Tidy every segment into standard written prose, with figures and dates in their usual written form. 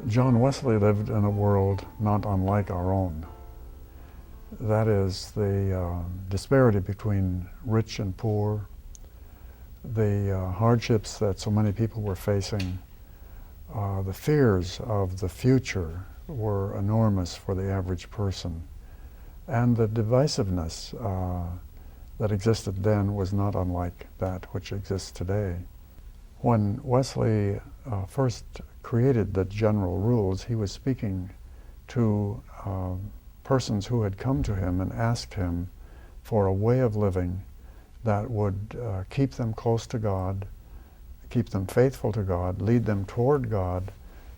John Wesley lived in a world not unlike our own. That is, the disparity between rich and poor, the hardships that so many people were facing, the fears of the future were enormous for the average person. And the divisiveness that existed then was not unlike that which exists today. When Wesley first created the general rules, he was speaking to persons who had come to him and asked him for a way of living that would keep them close to God, keep them faithful to God, lead them toward God,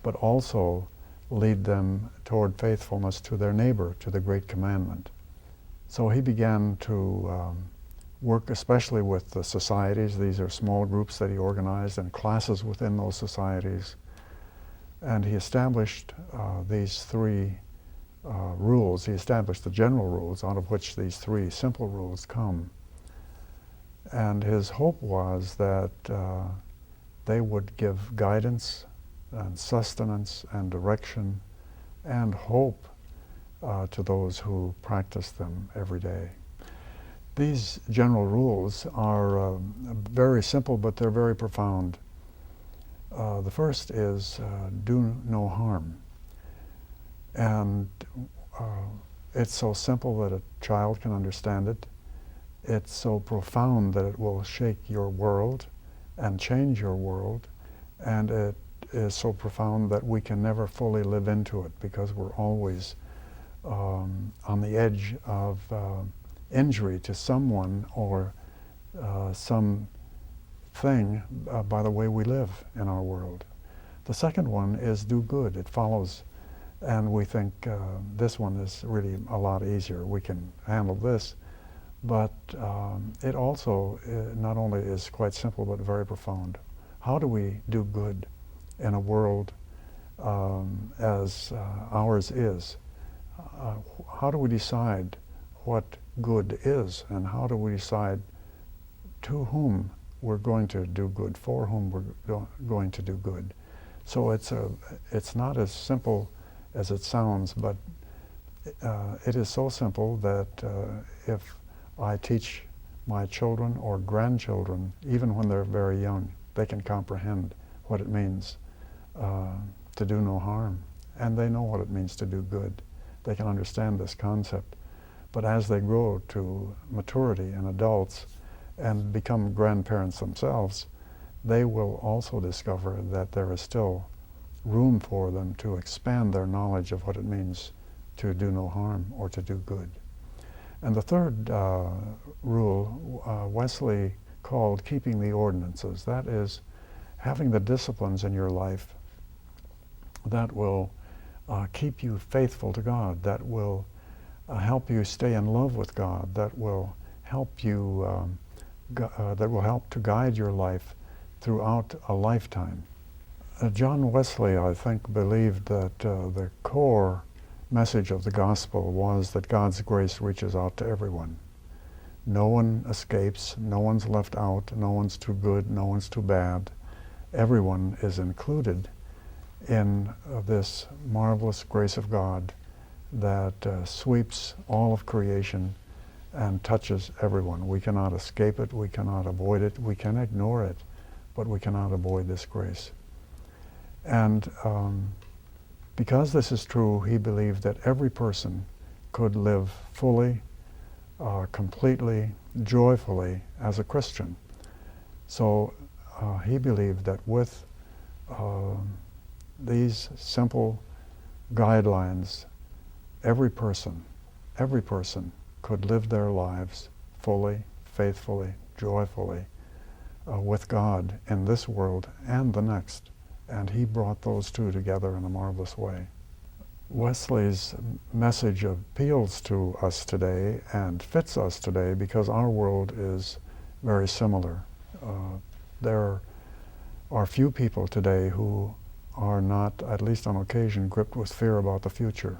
but also lead them toward faithfulness to their neighbor, to the great commandment. So he began to work especially with the societies. These are small groups that he organized and classes within those societies. And he established these three rules. He established the general rules out of which these three simple rules come. And his hope was that they would give guidance and sustenance and direction and hope to those who practice them every day. These general rules are very simple, but they're very profound. The first is do no harm. And it's so simple that a child can understand it. It's so profound that it will shake your world and change your world. And it is so profound that we can never fully live into it because we're always on the edge of injury to someone or some thing by the way we live in our world. The second one is do good. It follows, and we think this one is really a lot easier. We can handle this, but it also not only is quite simple but very profound. How do we do good in a world as ours is? How do we decide what good is, and how do we decide to whom we're going to do good, for whom we're going to do good? So it's not as simple as it sounds, but it is so simple that if I teach my children or grandchildren, even when they're very young, they can comprehend what it means to do no harm, and they know what it means to do good. They can understand this concept. But as they grow to maturity and adults and become grandparents themselves, they will also discover that there is still room for them to expand their knowledge of what it means to do no harm or to do good. And the third rule, Wesley called keeping the ordinances. That is, having the disciplines in your life that will keep you faithful to God, that will help you stay in love with God, that will help you, that will help to guide your life throughout a lifetime. John Wesley, I think, believed that the core message of the gospel was that God's grace reaches out to everyone. No one escapes, no one's left out, no one's too good, no one's too bad. Everyone is included in this marvelous grace of God that sweeps all of creation and touches everyone. We cannot escape it, we cannot avoid it, we can ignore it, but we cannot avoid this grace. And because this is true, he believed that every person could live fully, completely, joyfully as a Christian. So he believed that with these simple guidelines, every person could live their lives fully, faithfully, joyfully with God in this world and the next. And he brought those two together in a marvelous way. Wesley's message appeals to us today and fits us today because our world is very similar. There are few people today who are not, at least on occasion, gripped with fear about the future.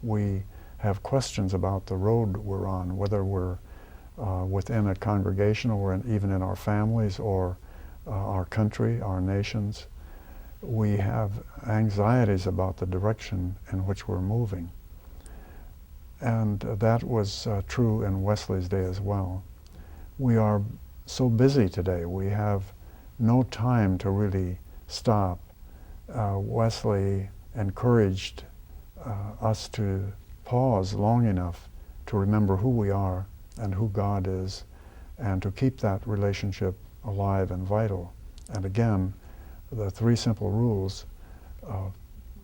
We have questions about the road we're on, whether we're within a congregation or even in our families or our country, our nations. we have anxieties about the direction in which we're moving. And that was true in Wesley's day as well. We are so busy today. We have no time to really stop. Wesley encouraged us to pause long enough to remember who we are and who God is, and to keep that relationship alive and vital. And again, the three simple rules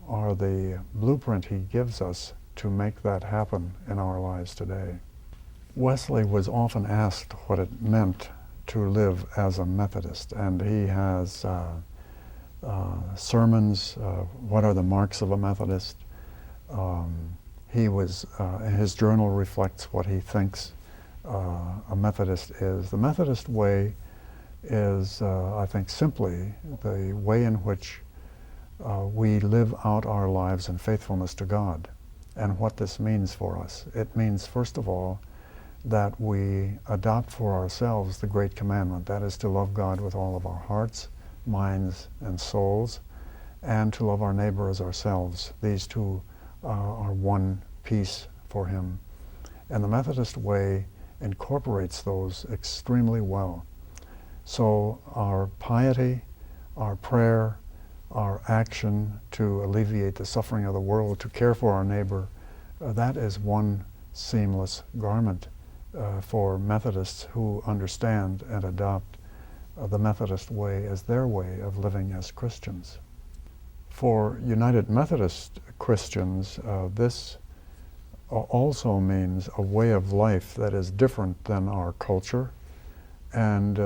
are the blueprint he gives us to make that happen in our lives today. Wesley was often asked what it meant to live as a Methodist, and he has sermons, what are the marks of a Methodist? His journal reflects what he thinks a Methodist is. The Methodist way is, I think, simply the way in which we live out our lives in faithfulness to God. And what this means for us. It means, first of all, that we adopt for ourselves the great commandment, that is to love God with all of our hearts, minds, and souls, and to love our neighbor as ourselves. These two are one piece for him. And the Methodist way incorporates those extremely well. So our piety, our prayer, our action to alleviate the suffering of the world, to care for our neighbor, that is one seamless garment for Methodists who understand and adopt the Methodist way as their way of living as Christians. For United Methodist Christians, this also means a way of life that is different than our culture, and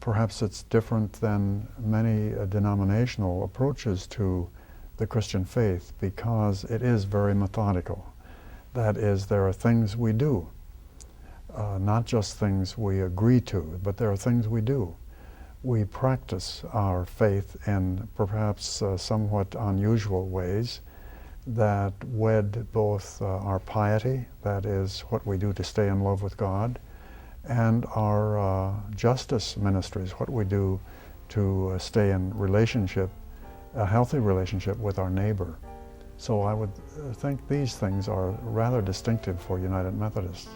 perhaps it's different than many denominational approaches to the Christian faith, because it is very methodical. That is, there are things we do, not just things we agree to, but there are things we do. We practice our faith in perhaps somewhat unusual ways that wed both our piety, that is what we do to stay in love with God, and our justice ministries, what we do to stay in relationship, a healthy relationship with our neighbor. So I would think these things are rather distinctive for United Methodists.